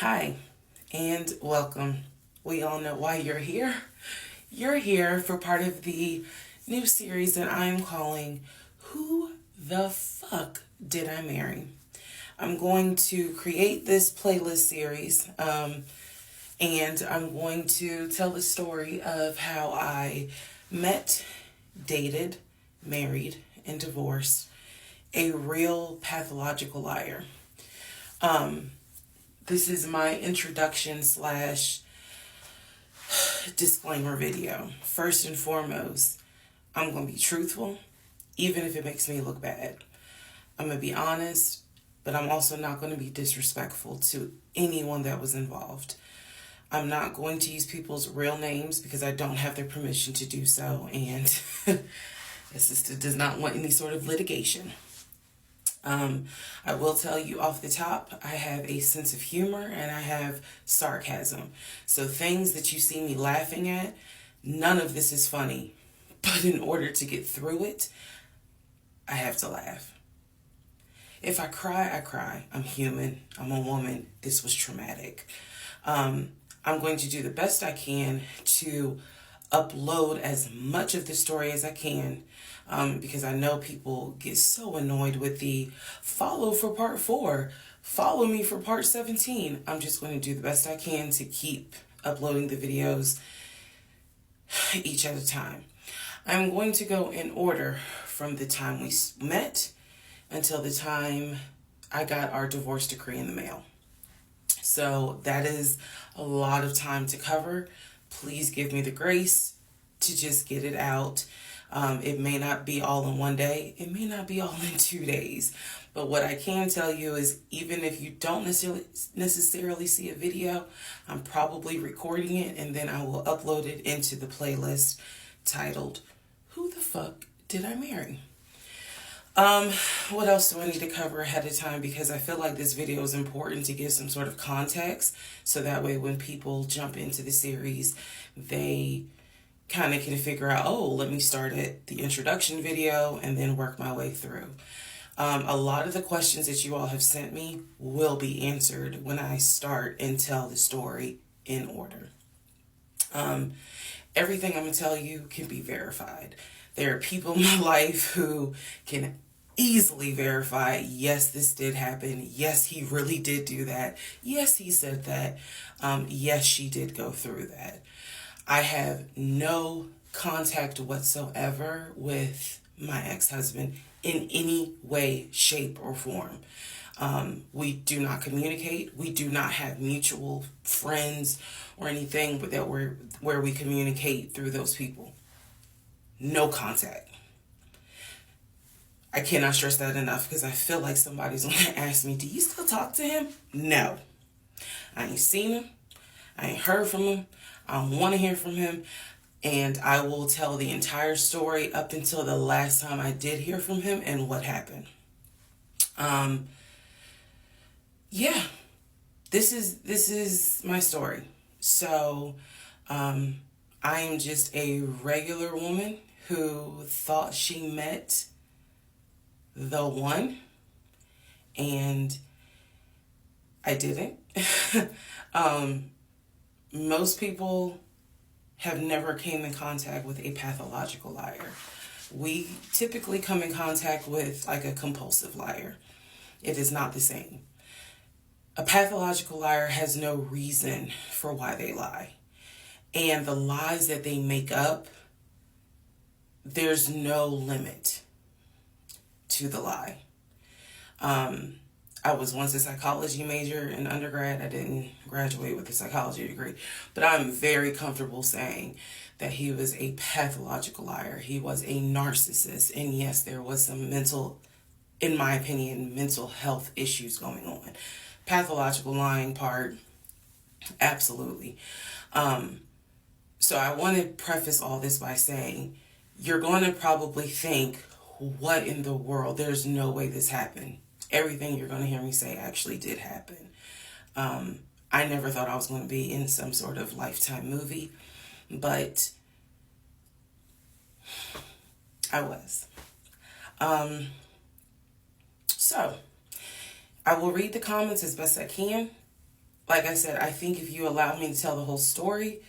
Hi, and welcome. We all know why you're here. You're here for part of the new series that I am calling Who the Fuck Did I Marry? I'm going to create this playlist series, and I'm going to tell the story of how I met, dated, married, and divorced a real pathological liar. This is my introduction slash disclaimer video. First and foremost, I'm going to be truthful, even if it makes me look bad. I'm going to be honest, but I'm also not going to be disrespectful to anyone that was involved. I'm not going to use people's real names because I don't have their permission to do so, and the sister does not want any sort of litigation. I will tell you off the top, I have a sense of humor and I have sarcasm. So things that you see me laughing at, none of this is funny. But in order to get through it, I have to laugh. If I cry, I cry. I'm human. I'm a woman. This was traumatic. I'm going to do the best I can to upload as much of the story as I can, because I know people get so annoyed with the follow for part 4, follow me for part 17. I'm just going to do the best I can to keep uploading the videos each at a time. I'm going to go in order from the time we met until the time I got our divorce decree in the mail. So that is a lot of time to cover. Please give me the grace to just get it out. It may not be all in one day. It may not be all in 2 days. But what I can tell you is even if you don't necessarily see a video, I'm probably recording it and then I will upload it into the playlist titled, Who the Fuck Did I Marry? What else do I need to cover ahead of time? Because I feel like this video is important to give some sort of context. So that way when people jump into the series, they kind of can figure out, oh, let me start at the introduction video and then work my way through. A lot of the questions that you all have sent me will be answered when I start and tell the story in order. Everything I'm going to tell you can be verified. There are people in my life who can easily verify, yes, this did happen. Yes, he really did do that. Yes, he said that. Yes, she did go through that. I have no contact whatsoever with my ex-husband in any way, shape, or form. We do not communicate. We do not have mutual friends or anything that where we communicate through those people. No contact. I cannot stress that enough because I feel like somebody's going to ask me, do you still talk to him? No. I ain't seen him. I ain't heard from him. I don't want to hear from him. And I will tell the entire story up until the last time I did hear from him and what happened. Yeah, this is my story. So, I am just a regular woman who thought she met the one, and I didn't. Most people have never came in contact with a pathological liar. We typically come in contact with like a compulsive liar. It is not the same. A pathological liar has no reason for why they lie. And the lies that they make up, there's no limit to the lie. I was once a psychology major in undergrad. I didn't graduate with a psychology degree, but I'm very comfortable saying that he was a pathological liar. He was a narcissist. And yes, there was some in my opinion, mental health issues going on. Pathological lying part, absolutely. So I want to preface all this by saying, you're going to probably think, what in the world? There's no way this happened. Everything you're going to hear me say actually did happen. I never thought I was going to be in some sort of Lifetime movie, but I was. So I will read the comments as best I can. like I said, I think if you allow me to tell the whole story,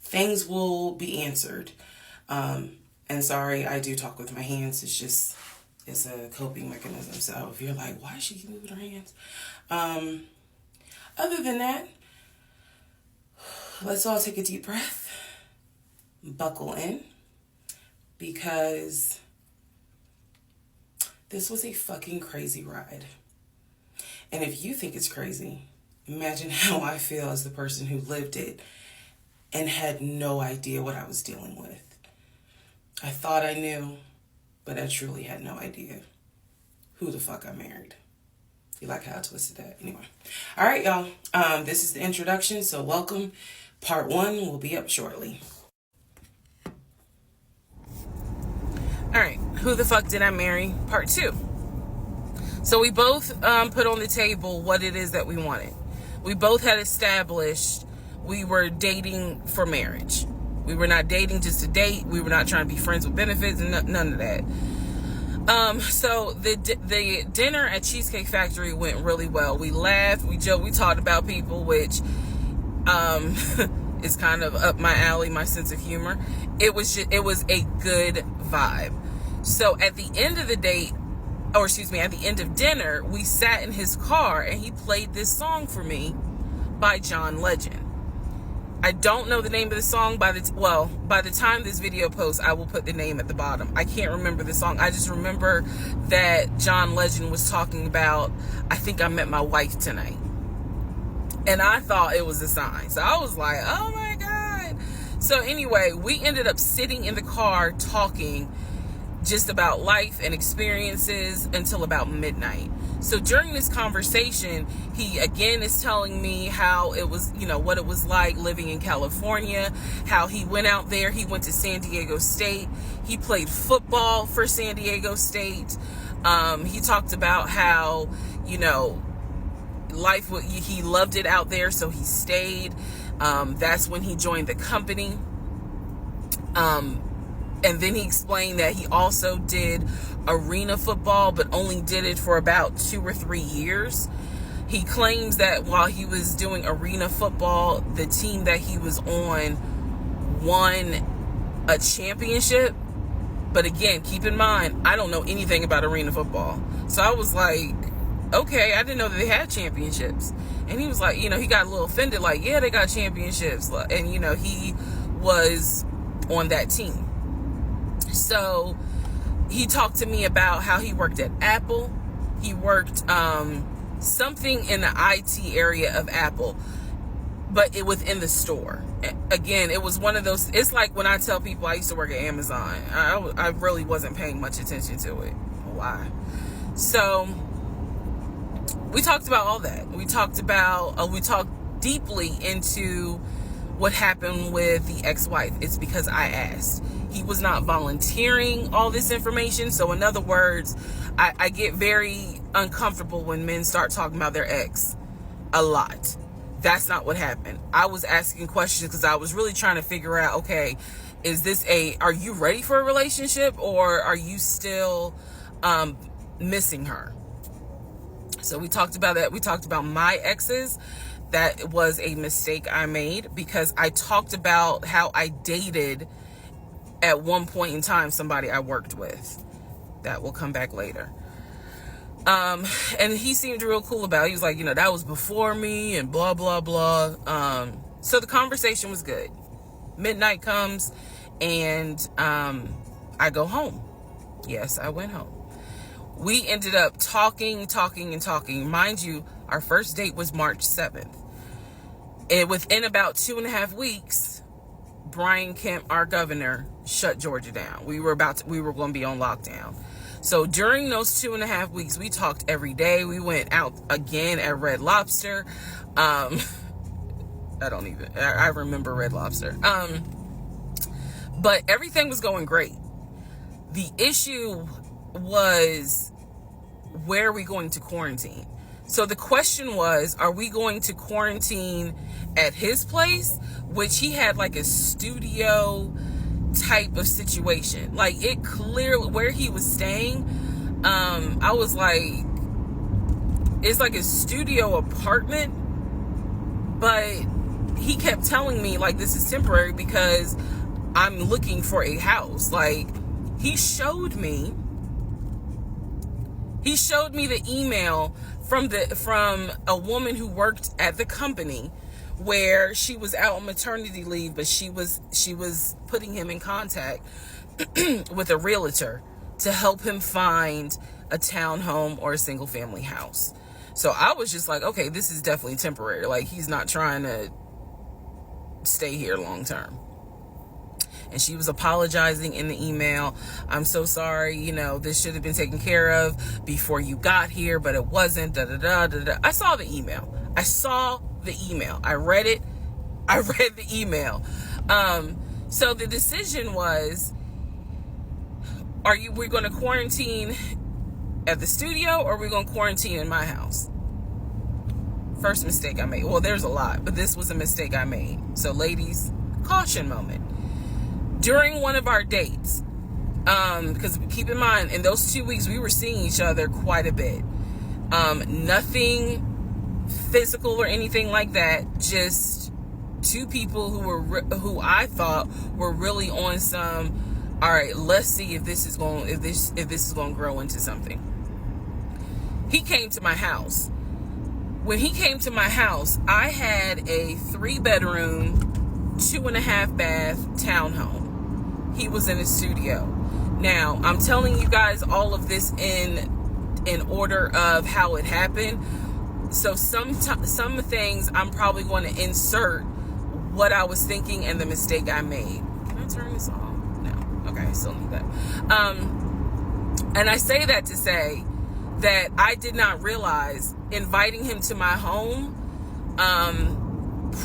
things will be answered. And sorry, I do talk with my hands. It's a coping mechanism. So if you're like, why does she keep moving her hands? Other than that, let's all take a deep breath, buckle in, because this was a fucking crazy ride. And if you think it's crazy, imagine how I feel as the person who lived it and had no idea what I was dealing with. I thought I knew, but I truly had no idea who the fuck I married. You like how I twisted that? Anyway. All right, y'all. This is the introduction, so welcome. Part 1 will be up shortly. All right. Who the fuck did I marry? Part 2. So we both put on the table what it is that we wanted. We both had established we were dating for marriage. We were not dating just to date. We were not trying to be friends with benefits and none of that. So the dinner at Cheesecake Factory went really well. We laughed, we joked, we talked about people, which is kind of up my alley, my sense of humor. It was a good vibe. So at the end of the date, at the end of dinner, we sat in his car and he played this song for me by John Legend. I don't know the name of the song. By the time this video posts, I will put the name at the bottom. I can't remember the song. I just remember that John Legend was talking about, I think I met my wife tonight. And I thought it was a sign. So I was like, oh my God. So anyway, we ended up sitting in the car talking just about life and experiences until about midnight. So during this conversation, he again is telling me how it was, what it was like living in California, how he went out there. He went to San Diego State. He played football for San Diego State. He talked about how, he loved it out there, so he stayed. That's when he joined the company. And then he explained that he also did arena football, but only did it for about 2 or 3 years. He claims that while he was doing arena football, the team that he was on won a championship. But again, keep in mind, I don't know anything about arena football. So I was like, okay, I didn't know that they had championships. And he was like, he got a little offended, like, yeah, they got championships. And, he was on that team. So he talked to me about how he worked at Apple. He worked something in the IT area of Apple, but within the store. Again, it was one of those, it's like when I tell people I used to work at Amazon. I really wasn't paying much attention to it. Why? So we talked about all that. We talked deeply into what happened with the ex-wife. It's because I asked. He was not volunteering all this information. So in other words, I get very uncomfortable when men start talking about their ex a lot. That's not what happened. I was asking questions because I was really trying to figure out, okay, are you ready for a relationship, or are you still missing her? So we talked about that. We talked about my exes. That was a mistake I made because I talked about how I dated at one point in time somebody I worked with. That will come back later. And he seemed real cool about it. He was like, that was before me and blah, blah, blah. So the conversation was good. Midnight comes and I go home. Yes, I went home. We ended up talking. Mind you, our first date was March 7th. And within about 2.5 weeks, Brian Kemp, our governor, shut Georgia down. We were going to be on lockdown. So during those 2.5 weeks, we talked every day. We went out again at Red Lobster. I remember Red Lobster. But everything was going great. The issue was, where are we going to quarantine? So the question was, are we going to quarantine at his place, which he had like a studio type of situation. Like, it clearly, where he was staying, I was like, it's like a studio apartment, But he kept telling me, like, this is temporary because I'm looking for a house. Like, he showed me the email from a woman who worked at the company where she was out on maternity leave, but she was putting him in contact with a realtor to help him find a townhome or a single family house. So I was just like, okay, this is definitely temporary. Like, he's not trying to stay here long term. And she was apologizing in the email. I'm so sorry, you know, this should have been taken care of before you got here, but it wasn't. I saw the email. I read it. I read the email. So the decision was, we're going to quarantine at the studio, or we're going to quarantine in my house? First mistake I made. Well, there's a lot, but this was a mistake I made. So ladies, caution moment. During one of our dates, because keep in mind, in those 2 weeks, we were seeing each other quite a bit. Nothing physical or anything like that. Just two people who I thought were really on some, all right, let's see if this is going to grow into something. He came to my house. When he came to my house, I had a 3-bedroom, 2.5 bath townhome. He was in a studio. Now, I'm telling you guys all of this in order of how it happened. So some things I'm probably going to insert what I was thinking and the mistake I made. Can I turn this off? No. Okay, I still need that. And I say that to say that I did not realize inviting him to my home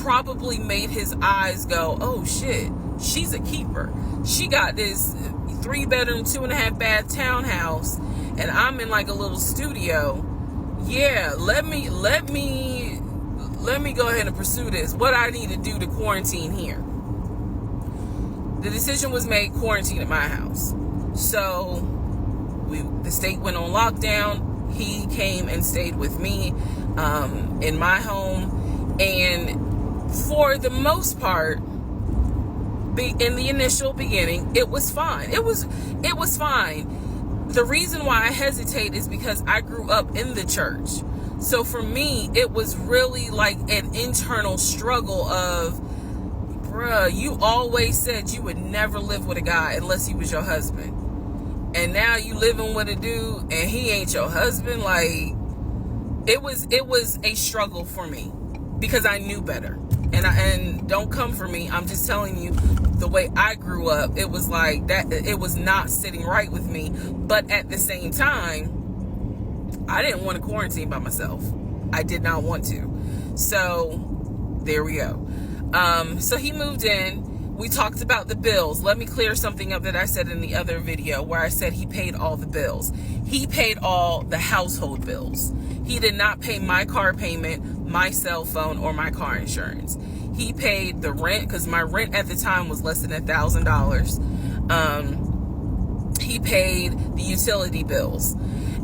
probably made his eyes go, oh shit, she's a keeper. She got this 3-bedroom, 2.5 bath townhouse, and I'm in like a little studio. Yeah, let me go ahead and pursue this. What I need to do to quarantine here. The decision was made, quarantine at my house. So the state went on lockdown. He came and stayed with me in my home, and for the most part, in the initial beginning, it was fine. It was fine. The reason why I hesitate is because I grew up in the church. So for me, it was really like an internal struggle of, bruh, you always said you would never live with a guy unless he was your husband. And now you living with a dude and he ain't your husband. Like, it was a struggle for me because I knew better. And don't come for me. I'm just telling you the way I grew up. It was like that. It was not sitting right with me. But at the same time, I didn't want to quarantine by myself. I did not want to. So there we go. So he moved in. We talked about the bills. Let me clear something up that I said in the other video where I said he paid all the bills. He paid all the household bills. He did not pay my car payment, my cell phone, or my car insurance. He paid the rent, because my rent at the time was less than $1,000. He paid the utility bills.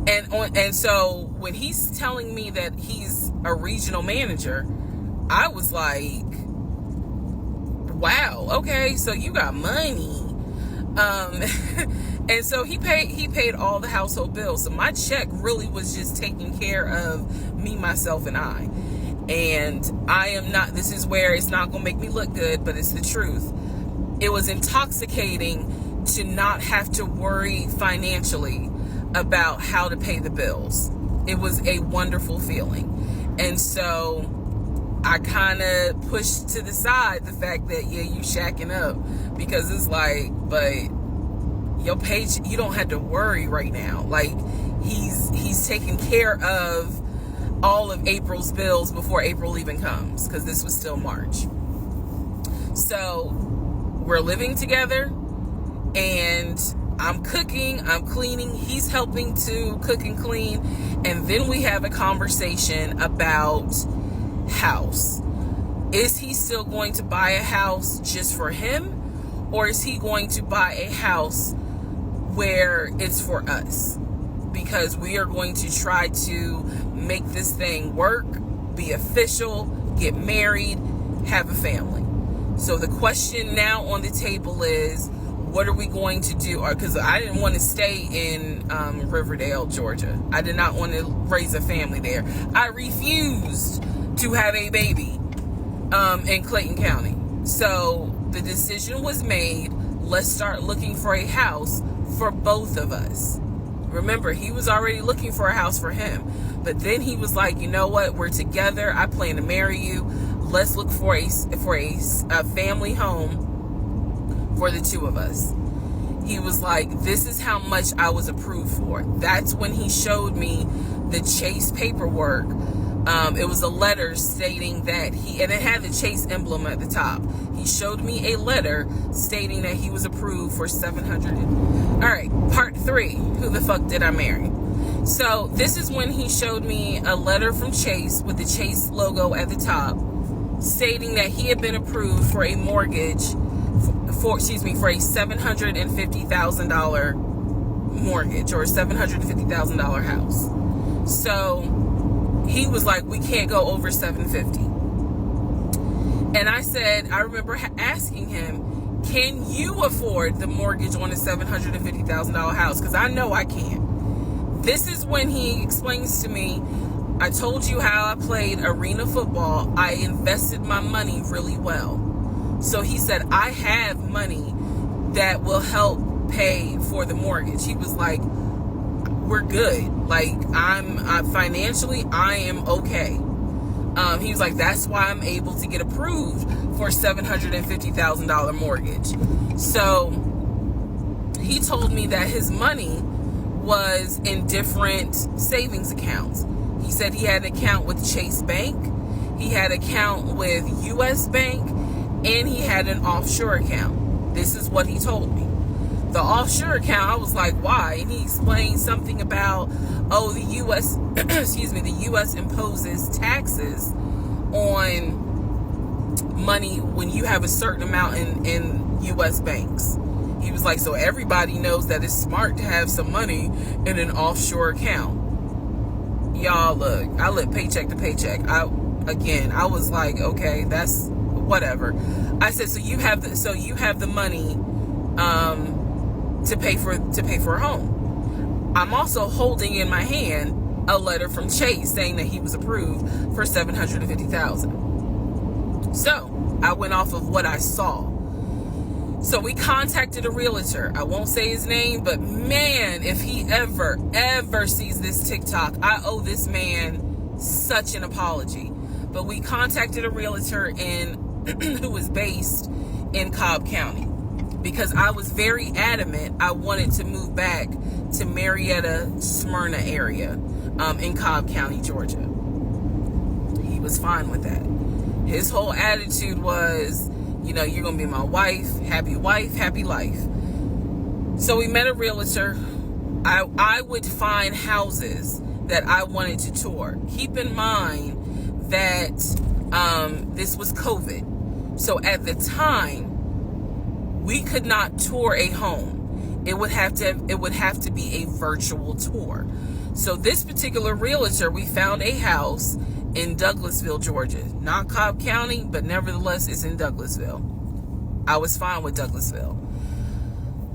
And so when he's telling me that he's a regional manager, I was like, wow, okay, so you got money. And so he paid all the household bills. So my check really was just taking care of me, myself, and I. And I am not, this is where it's not going to make me look good, but it's the truth. It was intoxicating to not have to worry financially about how to pay the bills. It was a wonderful feeling. And so I kind of pushed to the side the fact that, yeah, you shacking up, because it's like, but your paycheck, you don't have to worry right now. Like, he's taking care of all of April's bills before April even comes, because this was still March. So we're living together, and I'm cooking, I'm cleaning, he's helping to cook and clean, and then we have a conversation about house. Is he still going to buy a house just for him, or is he going to buy a house where it's for us? Because we are going to try to make this thing work, be official, get married, have a family. So the question now on the table is, what are we going to do? Because I didn't want to stay in Riverdale, Georgia. I did not want to raise a family there. I refused to have a baby in Clayton County. So the decision was made, let's start looking for a house for both of us. Remember, he was already looking for a house for him. But then he was like, you know what? We're together. I plan to marry you. Let's look for a family home for the two of us. He was like, this is how much I was approved for. That's when he showed me the Chase paperwork. It was a letter stating that and it had the Chase emblem at the top. He showed me a letter stating that he was approved for $700. All right, part 3. Who the fuck did I marry? So this is when he showed me a letter from Chase with the Chase logo at the top, stating that he had been approved for a mortgage for a $750,000 mortgage, or a $750,000 house. So he was like, we can't go over $750,000. And I said, I remember asking him, can you afford the mortgage on a $750,000 house? Because I know I can't. This is when he explains to me, I told you how I played arena football. I invested my money really well. So he said, I have money that will help pay for the mortgage. He was like, we're good. Like, I'm financially, I am okay. He was like, that's why I'm able to get approved for $750,000 mortgage. So he told me that his money was in different savings accounts. He said he had an account with Chase Bank, he had an account with US Bank, and he had an offshore account. This is what he told me. The offshore account, I was like, why? And he explained something about, the US, the US imposes taxes on money when you have a certain amount in US banks. He was like, so everybody knows that it's smart to have some money in an offshore account. Y'all, look, I live paycheck to paycheck. I was like, okay, that's whatever. I said, so you have the money to pay for a home. I'm also holding in my hand a letter from Chase saying that he was approved for $750,000. So I went off of what I saw. So we contacted a realtor. I won't say his name, but man, if he ever sees this TikTok, I owe this man such an apology. But we contacted a realtor who is based in Cobb County, because I was very adamant I wanted to move back to Marietta, Smyrna area in Cobb County, Georgia. He was fine with that. His whole attitude was, you're going to be my wife, happy life. So we met a realtor. I would find houses that I wanted to tour. Keep in mind that this was COVID. So at the time, we could not tour a home. It would have to be a virtual tour. So this particular realtor, we found a house in Douglasville, Georgia. Not Cobb County, but nevertheless, it's in Douglasville. I was fine with Douglasville.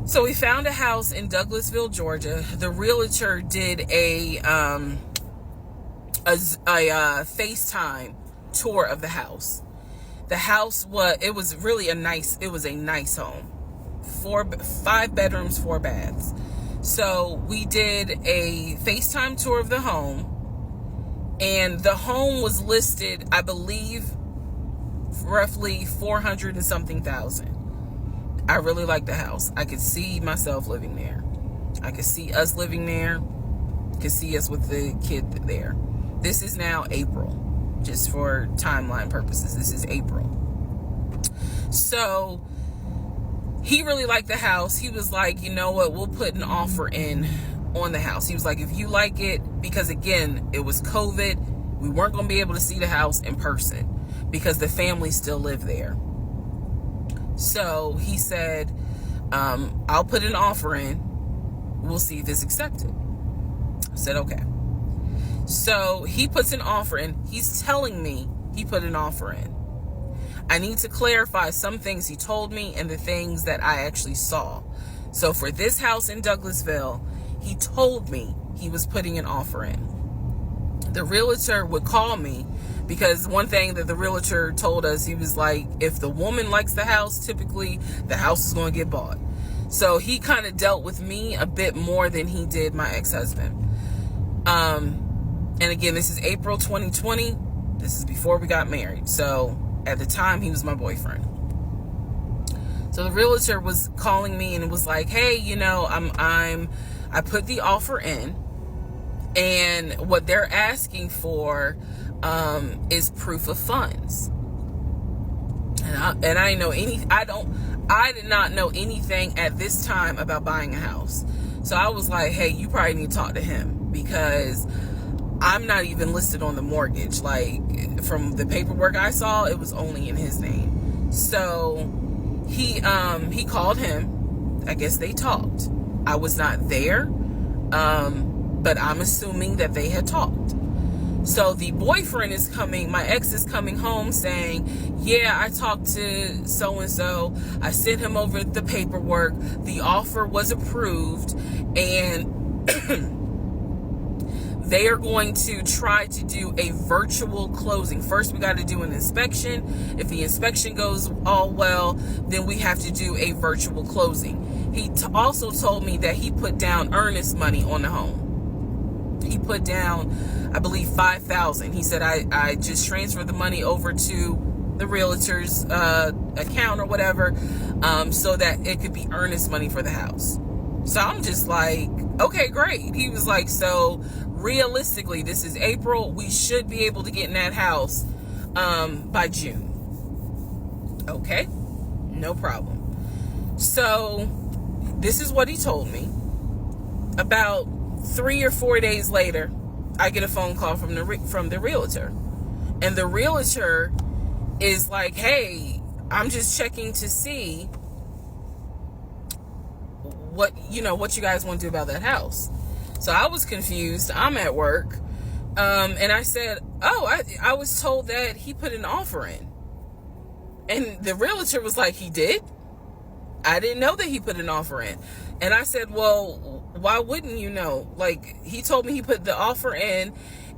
So we found a house in Douglasville, Georgia. The realtor did a FaceTime tour of the house. The house was a nice home. 5 bedrooms, 4 baths. So we did a FaceTime tour of the home, and the home was listed, I believe, roughly 400 and something thousand. I really like the house. I could see myself living there. I could see us living there. Could see us with the kid there. This is now April, just for timeline purposes. This is April. So he really liked the house. He was like, you know what, we'll put an offer in on the house. He was like, if you like it, because again, it was COVID, we weren't going to be able to see the house in person because the family still lived there. So he said, I'll put an offer in. We'll see if it's accepted. I said, okay. So he puts an offer in. He's telling me he put an offer in. I need to clarify some things he told me and the things that I actually saw. So for this house in Douglasville, he told me he was putting an offer in. The realtor would call me because one thing that the realtor told us, he was like, if the woman likes the house, typically the house is going to get bought. So he kind of dealt with me a bit more than he did my ex-husband. And again, this is April 2020. This is before we got married. So at the time, he was my boyfriend. So the realtor was calling me and was like, hey, I put the offer in, and what they're asking for is proof of funds. And I did not know anything at this time about buying a house. So I was like, hey, you probably need to talk to him, because I'm not even listed on the mortgage. Like, from the paperwork I saw, it was only in his name. So he called him. I guess they talked. I was not there, but I'm assuming that they had talked. So the boyfriend is coming, my ex is coming home saying, yeah, I talked to so-and-so. I sent him over the paperwork. The offer was approved, and they are going to try to do a virtual closing. First, we got to do an inspection. If the inspection goes all well, then we have to do a virtual closing. He also told me that he put down earnest money on the home. He put down, I believe, $5,000. He said, I just transferred the money over to the realtor's account or whatever, so that it could be earnest money for the house. So I'm just like, okay, great. He was like, so realistically, this is April. We should be able to get in that house by June. Okay, no problem. So this is what he told me. About 3 or 4 days later, I get a phone call from the realtor, and the realtor is like, hey, I'm just checking to see what you guys want to do about that house. So I was confused. I'm at work, and I said, oh, I was told that he put an offer in. And the realtor was like, he did? I didn't know that he put an offer in. And I said, well, why wouldn't you know? Like, he told me he put the offer in,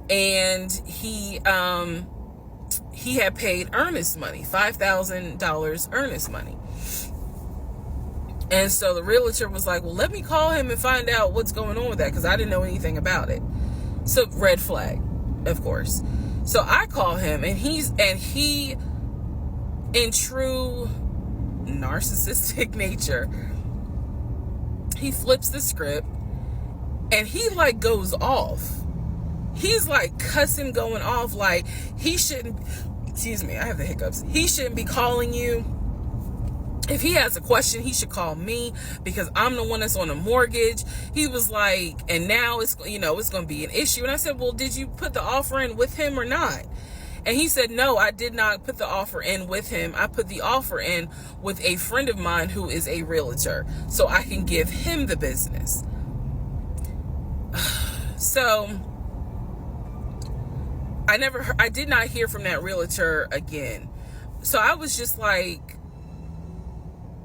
and he had paid earnest money, $5,000 earnest money. And so the realtor was like, well, let me call him and find out what's going on with that, because I didn't know anything about it. So red flag, of course. So I call him, and he, in true narcissistic nature, he flips the script, and he like goes off. He's like cussing, going off, like he shouldn't, excuse me, I have the hiccups. He shouldn't be calling you. If he has a question, he should call me, because I'm the one that's on a mortgage. He was like, and now it's going to be an issue. And I said, well, did you put the offer in with him or not? And he said, no, I did not put the offer in with him. I put the offer in with a friend of mine who is a realtor, so I can give him the business. So I did not hear from that realtor again. So I was just like,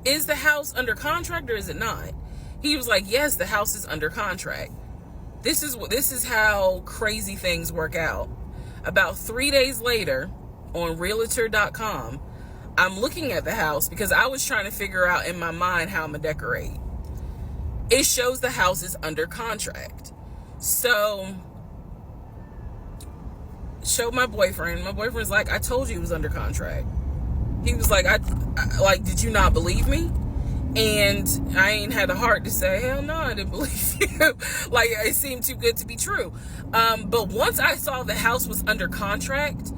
is the house under contract or is it not? He was like, yes, the house is under contract. This is how crazy things work out. About 3 days later, on realtor.com, I'm looking at the house because I was trying to figure out in my mind how I'm gonna decorate. It shows the house is under contract. So, showed my boyfriend. My boyfriend's like, I told you it was under contract. He was like, I did you not believe me? And I ain't had the heart to say, hell no, I didn't believe you. Like, it seemed too good to be true. But once I saw the house was under contract,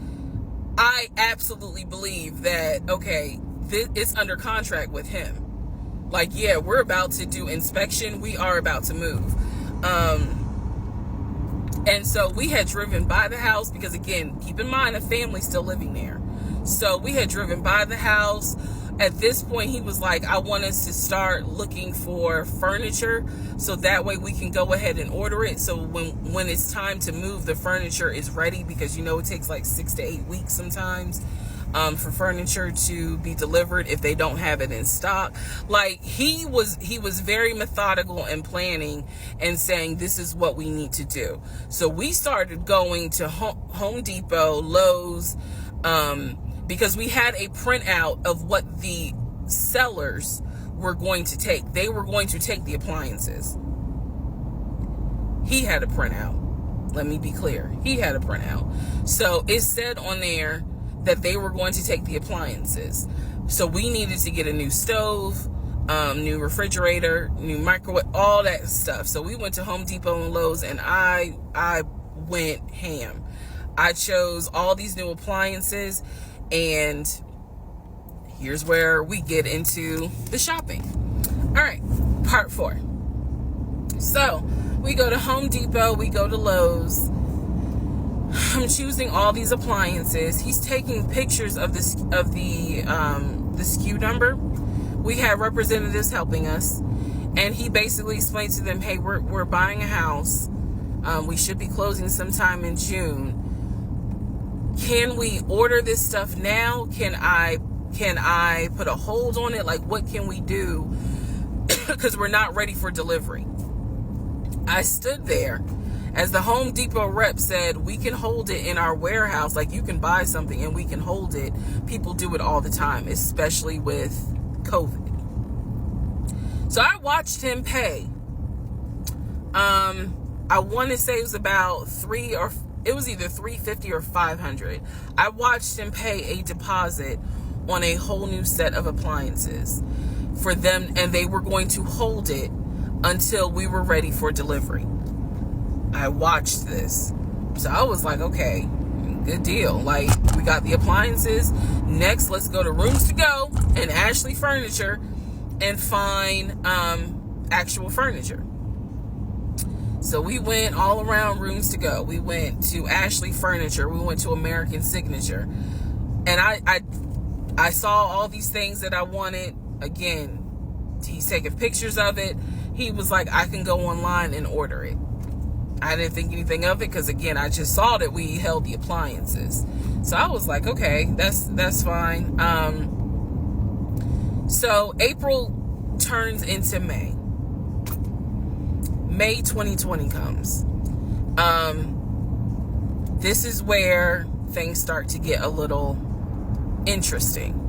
I absolutely believe that, okay, it's under contract with him. Like, yeah, we're about to do inspection. We are about to move. And so we had driven by the house because, again, keep in mind, a family's still living there. So we had driven by the house. at this point, he was like, I want us to start looking for furniture so that way we can go ahead and order it. So when it's time to move, the furniture is ready, because it takes like 6 to 8 weeks sometimes for furniture to be delivered if they don't have it in stock. Like, he was very methodical and planning and saying, this is what we need to do. So we started going to Home Depot, Lowe's, because we had a printout of what the sellers were going to take. They were going to take the appliances. He had a printout. Let me be clear. He had a printout. So it said on there that they were going to take the appliances. So we needed to get a new stove, new refrigerator, new microwave, all that stuff. So we went to Home Depot and Lowe's, and I went ham. I chose all these new appliances, and here's where we get into the shopping. All right, part 4. So we go to Home Depot, we go to Lowe's. I'm choosing all these appliances. He's taking pictures of the SKU number. We had representatives helping us, and he basically explained to them, hey, we're buying a house. We should be closing sometime in June. Can we order this stuff now? Can I put a hold on it? Like, what can we do? Because we're not ready for delivery. I stood there as the Home Depot rep said, we can hold it in our warehouse. Like, you can buy something and we can hold it. People do it all the time, especially with COVID. So I watched him pay. I want to say it was about it was either $350 or $500. I watched him pay a deposit on a whole new set of appliances for them, and they were going to hold it until we were ready for delivery. I watched this. So I was like, okay, good deal. Like, we got the appliances. Next, let's go to Rooms to Go and Ashley Furniture and find actual furniture. So we went all around Rooms to Go. We went to Ashley Furniture. We went to American Signature. And I saw all these things that I wanted. Again, he's taking pictures of it. He was like, I can go online and order it. I didn't think anything of it because, again, I just saw that we held the appliances. So I was like, okay, that's fine. So April turns into May. May 2020 comes. This is where things start to get a little interesting.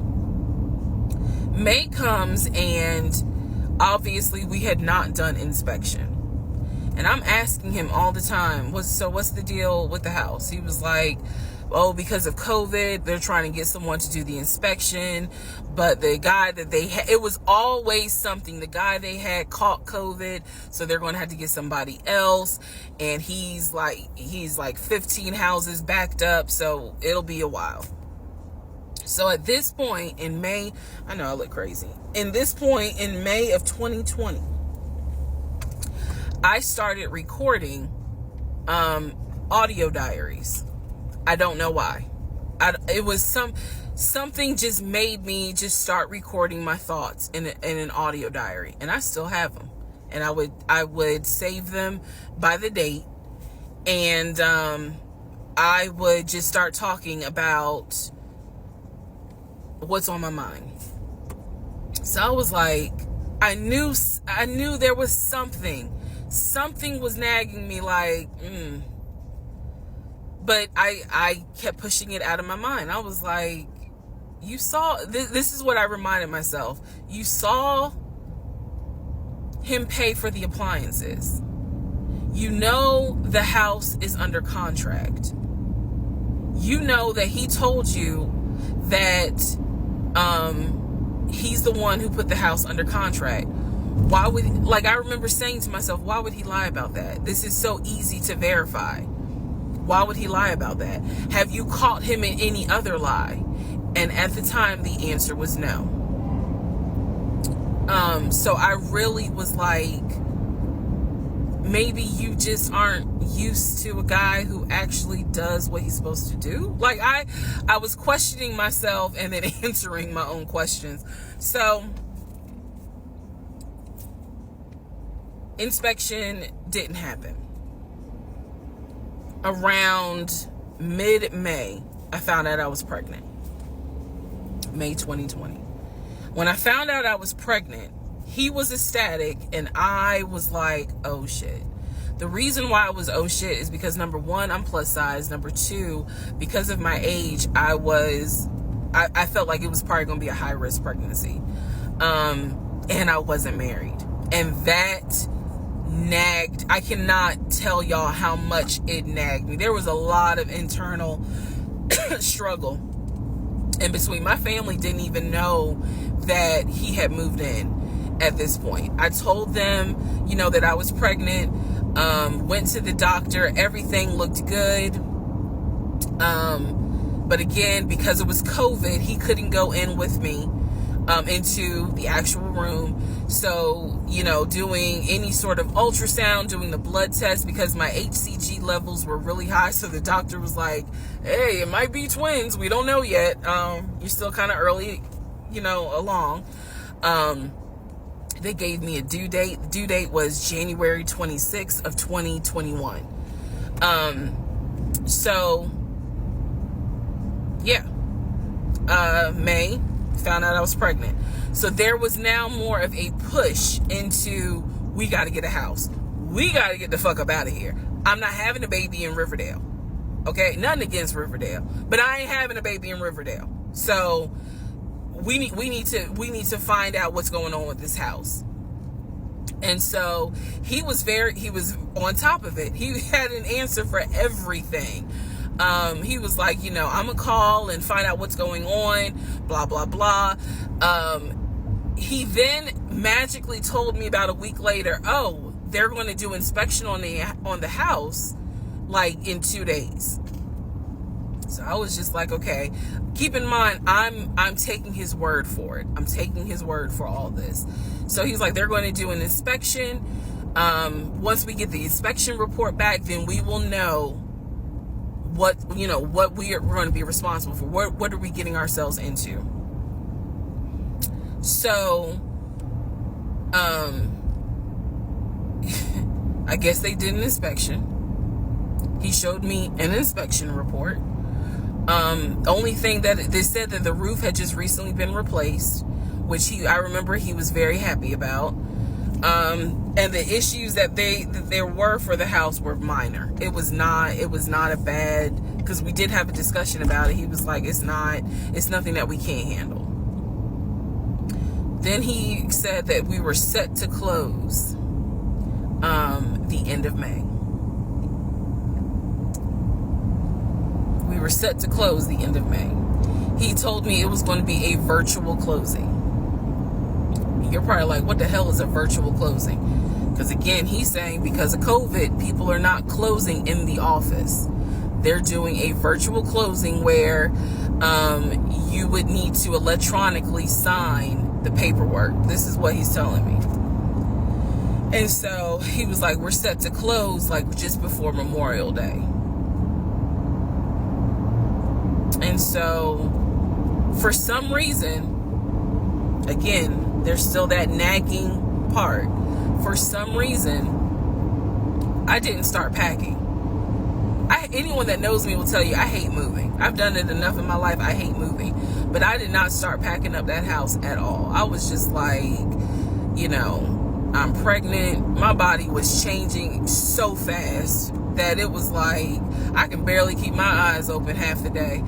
May comes, and obviously we had not done inspection. And I'm asking him all the time, what's the deal with the house? He was like, oh, because of COVID, they're trying to get someone to do the inspection. But the guy that they had, it was always something. The guy they had caught COVID, so they're going to have to get somebody else. And he's like 15 houses backed up, so it'll be a while. So at this point in May, I know I look crazy. In this point in May of 2020, I started recording audio diaries. I don't know why. It was something just made me just start recording my thoughts in an audio diary, and I still have them. And I would save them by the date, and I would just start talking about what's on my mind. So I was like, I knew there was something was nagging me, like, but I kept pushing it out of my mind. I was like, you saw, this is what I reminded myself. You saw him pay for the appliances. You know the house is under contract. You know that he told you that he's the one who put the house under contract. Why would, like, I remember saying to myself, why would he lie about that? This is so easy to verify. Why would he lie about that? Have you caught him in any other lie? And at the time, the answer was no. So I really was like, maybe you just aren't used to a guy who actually does what he's supposed to do. Like, I was questioning myself and then answering my own questions. So inspection didn't happen. Around mid-May, I found out I was pregnant. May 2020. When I found out I was pregnant, he was ecstatic and I was like, oh shit. The reason why I was oh shit is because, number one, I'm plus size. Number two, because of my age, I felt like it was probably going to be a high risk pregnancy. And I wasn't married. And that nagged. I cannot tell y'all how much it nagged me. There was a lot of internal struggle in between. My family didn't even know that he had moved in at this point. I told them, that I was pregnant, went to the doctor, everything looked good. But again, because it was COVID, he couldn't go in with me into the actual room. So, doing any sort of ultrasound, doing the blood test, because my HCG levels were really high. So the doctor was like, hey, it might be twins. We don't know yet. You're still kind of early, along. They gave me a due date. The due date was January 26th of 2021. May, found out I was pregnant. So there was now more of a push into, we got to get a house. We got to get the fuck up out of here. I'm not having a baby in Riverdale. Okay? Nothing against Riverdale, but I ain't having a baby in Riverdale. So we need to find out what's going on with this house. And so he was on top of it. He had an answer for everything. He was like, I'm gonna call and find out what's going on, blah, blah, blah. He then magically told me about a week later, oh, they're going to do inspection on the house, like in 2 days. So I was just like, okay, keep in mind, I'm taking his word for it. I'm taking his word for all this. So he's like, they're going to do an inspection. Once we get the inspection report back, then we will know what we are going to be responsible for. What are we getting ourselves into? So, I guess they did an inspection. He showed me an inspection report. Only thing that they said that the roof had just recently been replaced, which I remember he was very happy about. And the issues that there were for the house were minor. It was not a bad, because we did have a discussion about it. He was like, it's nothing that we can't handle. Then he said that we were set to close the end of May. We were set to close the end of May. He told me it was going to be a virtual closing. You're probably like, what the hell is a virtual closing? Because again, he's saying because of COVID, people are not closing in the office. They're doing a virtual closing where you would need to electronically sign the paperwork. This is what he's telling me. And so he was like, we're set to close like just before Memorial Day. And so for some reason, again, there's still that nagging part. For some reason, I didn't start packing. Anyone that knows me will tell you I hate moving. I've done it enough in my life. I hate moving. But I did not start packing up that house at all. I was just like, I'm pregnant. My body was changing so fast that it was like I can barely keep my eyes open half the day.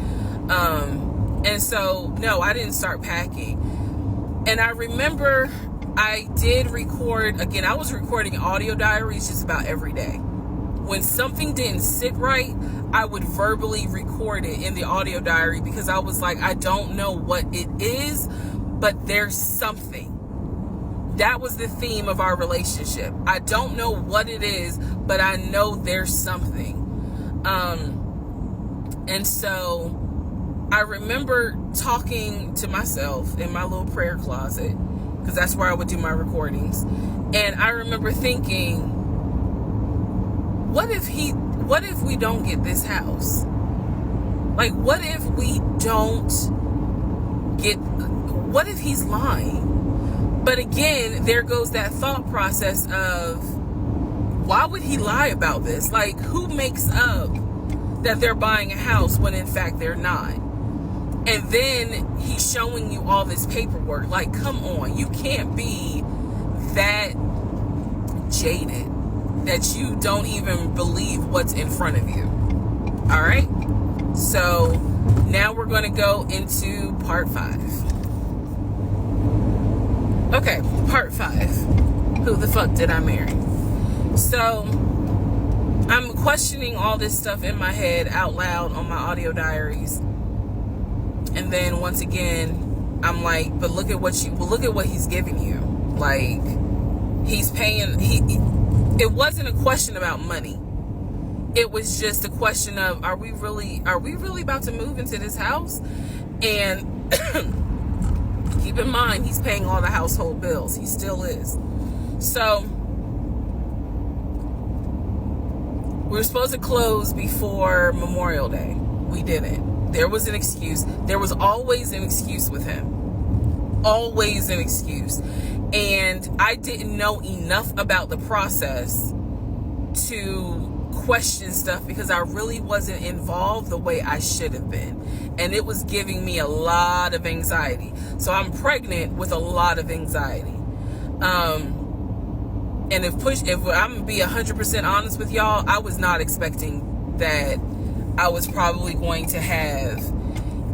And so, no, I didn't start packing. And I remember I did record, again, I was recording audio diaries just about every day. When something didn't sit right, I would verbally record it in the audio diary because I was like, I don't know what it is, but there's something. That was the theme of our relationship. I don't know what it is, but I know there's something. And so I remember talking to myself in my little prayer closet, because that's where I would do my recordings. And I remember thinking, what if we don't get this house? Like, what if he's lying? But again, there goes that thought process of, why would he lie about this? Like, who makes up that they're buying a house when in fact they're not? And then he's showing you all this paperwork. Like, come on, you can't be that jaded that you don't even believe what's in front of you. All right? So now we're going to go into part 5. Okay, part 5. Who the fuck did I marry? So I'm questioning all this stuff in my head out loud on my audio diaries. And then once again, I'm like, but look at what he's giving you. Like, he's paying, it wasn't a question about money. It was just a question of, are we really about to move into this house? And keep in mind, he's paying all the household bills. He still is. So we were supposed to close before Memorial Day. We didn't. There was an excuse. There was always an excuse with him. Always an excuse. And I didn't know enough about the process to question stuff because I really wasn't involved the way I should have been. And it was giving me a lot of anxiety. So I'm pregnant with a lot of anxiety. And if I'm gonna be 100% honest with y'all, I was not expecting that I was probably going to have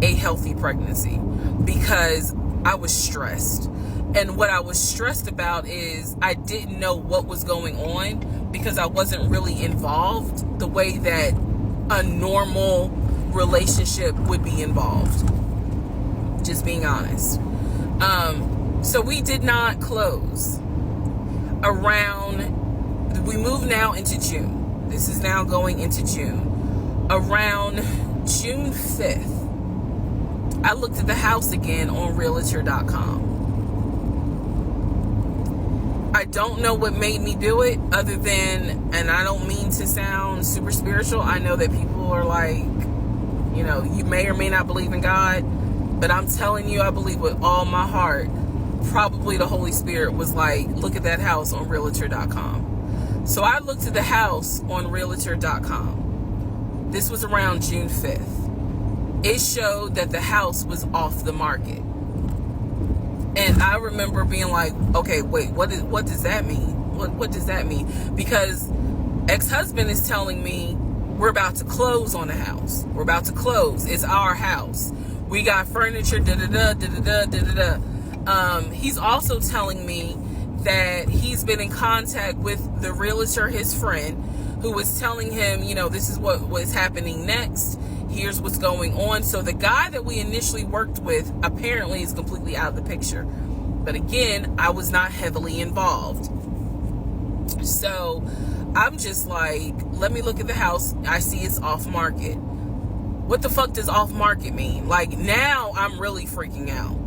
a healthy pregnancy because I was stressed. And what I was stressed about is I didn't know what was going on because I wasn't really involved the way that a normal relationship would be involved. Just being honest. So we did not close. We move now into June. This is now going into June. Around June 5th, I looked at the house again on realtor.com. I don't know what made me do it other than, and I don't mean to sound super spiritual. I know that people are like, you may or may not believe in God, but I'm telling you, I believe with all my heart. Probably the Holy Spirit was like, look at that house on realtor.com. So I looked at the house on realtor.com. This was around June 5th. It showed that the house was off the market. And I remember being like, okay, wait, what does that mean? What does that mean? Because ex-husband is telling me we're about to close on the house. We're about to close. It's our house. We got furniture, da-da-da. He's also telling me that he's been in contact with the realtor, his friend, who was telling him, this is what was happening next. Here's what's going on. So the guy that we initially worked with apparently is completely out of the picture. But again, I was not heavily involved. So I'm just like, let me look at the house. I see it's off market. What the fuck does off market mean? Like, now I'm really freaking out.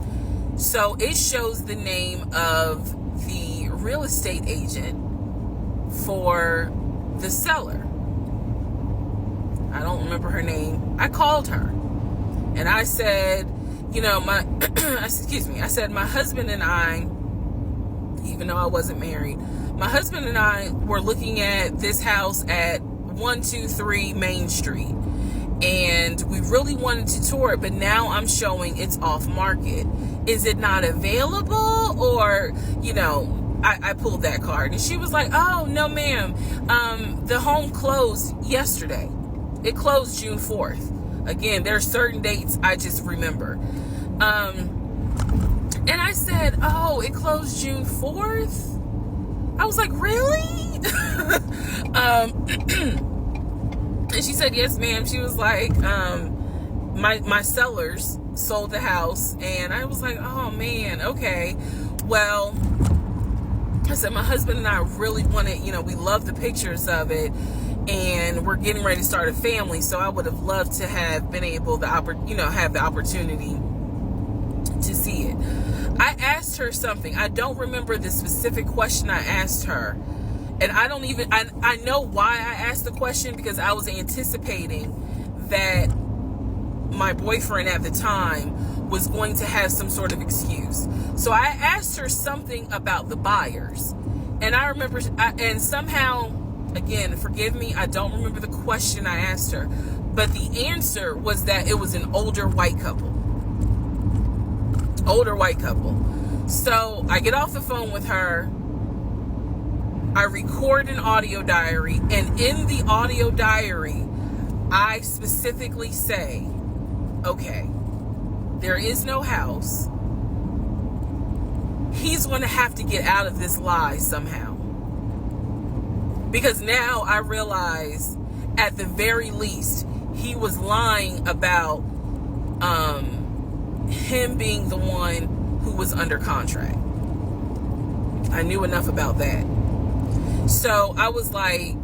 So it shows the name of the real estate agent for the seller. I don't remember her name. I called her and I said, my husband and I, even though I wasn't married, my husband and I were looking at this house at 123 Main Street. And we really wanted to tour it, but now I'm showing it's off market. Is it not available? Or, I pulled that card. And she was like, oh, no, ma'am. The home closed yesterday. It closed June 4th. Again, there are certain dates I just remember. And I said, oh, it closed June 4th? I was like, really? And she said, yes, ma'am. She was like, my sellers sold the house. And I was like, oh, man, okay. Well, I said, my husband and I really wanted, we love the pictures of it. And we're getting ready to start a family. So I would have loved to have been able to, have the opportunity to see it. I asked her something. I don't remember the specific question I asked her. And I know why I asked the question, because I was anticipating that my boyfriend at the time was going to have some sort of excuse. So I asked her something about the buyers. And I remember, and somehow, again, forgive me, I don't remember the question I asked her. But the answer was that it was an older white couple. Older white couple. So I get off the phone with her. I record an audio diary. And in the audio diary, I specifically say, okay, there is no house. He's going to have to get out of this lie somehow. Because now I realize, at the very least, he was lying about him being the one who was under contract. I knew enough about that. So I was like,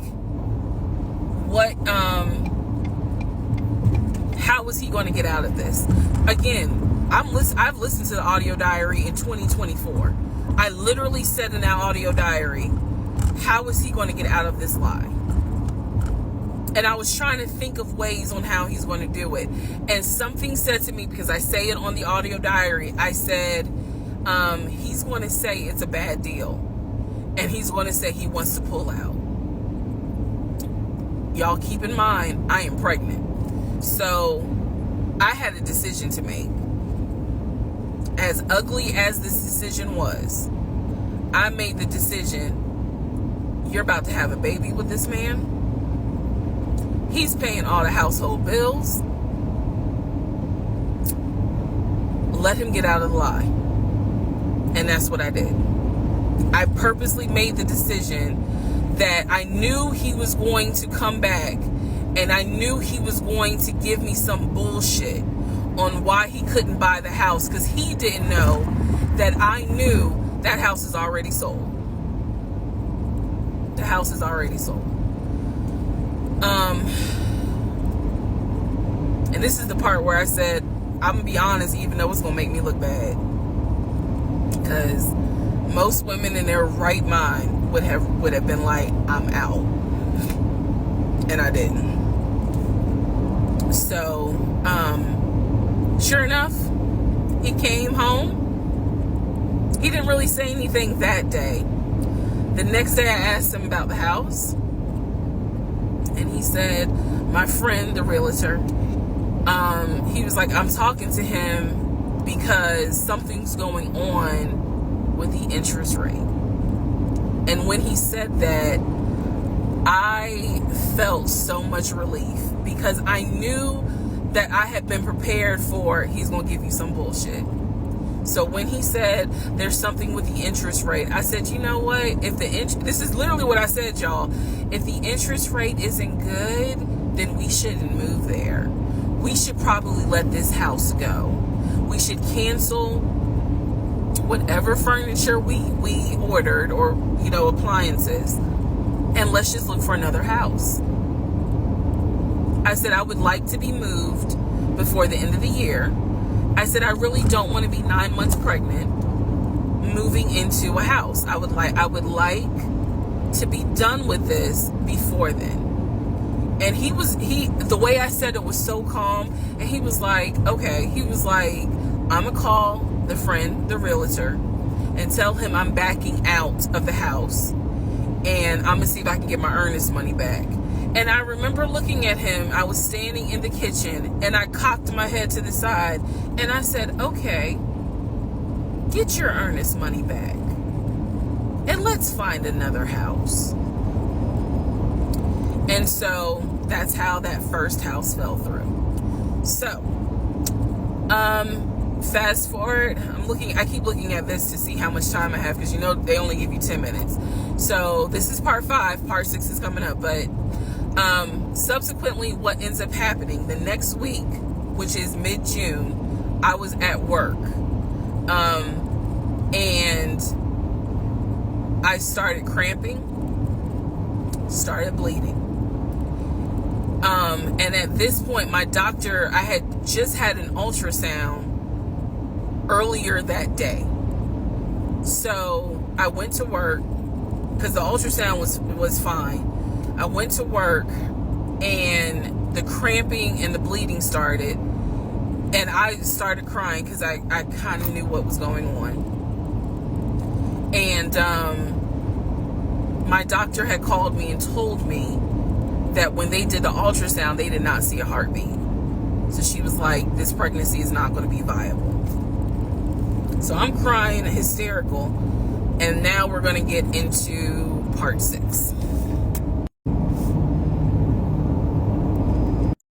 what, how was he going to get out of this? Again, I've listened to the audio diary in 2024. I literally said in that audio diary, how is he going to get out of this lie? And I was trying to think of ways on how he's going to do it. And something said to me, because I say it on the audio diary, I said, he's going to say it's a bad deal. And he's going to say he wants to pull out. Y'all keep in mind, I am pregnant. So I had a decision to make. As ugly as this decision was, I made the decision, you're about to have a baby with this man. He's paying all the household bills. Let him get out of the lie. And that's what I did. I purposely made the decision that I knew he was going to come back, and I knew he was going to give me some bullshit on why he couldn't buy the house, because he didn't know that I knew that house is already sold. The house is already sold. And this is the part where I said, I'm gonna be honest, even though it's gonna make me look bad, because most women in their right mind would have been like, I'm out. And I didn't. So sure enough, he came home. He didn't really say anything that day. The next day I asked him about the house, and he said, my friend, the realtor, he was like, I'm talking to him because something's going on with the interest rate. And when he said that, I felt so much relief, because I knew that I had been prepared for, he's going to give you some bullshit. So when he said there's something with the interest rate, I said, you know what? This is literally what I said, y'all. If the interest rate isn't good, then we shouldn't move there. We should probably let this house go. We should cancel whatever furniture we ordered, or, appliances, and let's just look for another house. I said I would like to be moved before the end of the year. I said I really don't want to be 9 months pregnant moving into a house. I would like to be done with this before then. And the way I said it was so calm, and he was like, okay. He was like, I'm gonna call the friend, the realtor, and tell him I'm backing out of the house, and I'm gonna see if I can get my earnest money back. And I remember looking at him. I was standing in the kitchen, and I cocked my head to the side, and I said, okay, get your earnest money back, and let's find another house. And so that's how that first house fell through. So fast forward, I keep looking at this to see how much time I have, because they only give you 10 minutes. So this is part 5, part 6 is coming up. But subsequently, what ends up happening the next week, which is mid-June, I was at work, and I started cramping, started bleeding. And at this point, my doctor, I had just had an ultrasound earlier that day. So I went to work, because the ultrasound was fine. I went to work, and the cramping and the bleeding started, and I started crying because I kind of knew what was going on. And my doctor had called me and told me that when they did the ultrasound, they did not see a heartbeat. So she was like, this pregnancy is not going to be viable. So I'm crying, hysterical, and now we're going to get into part 6.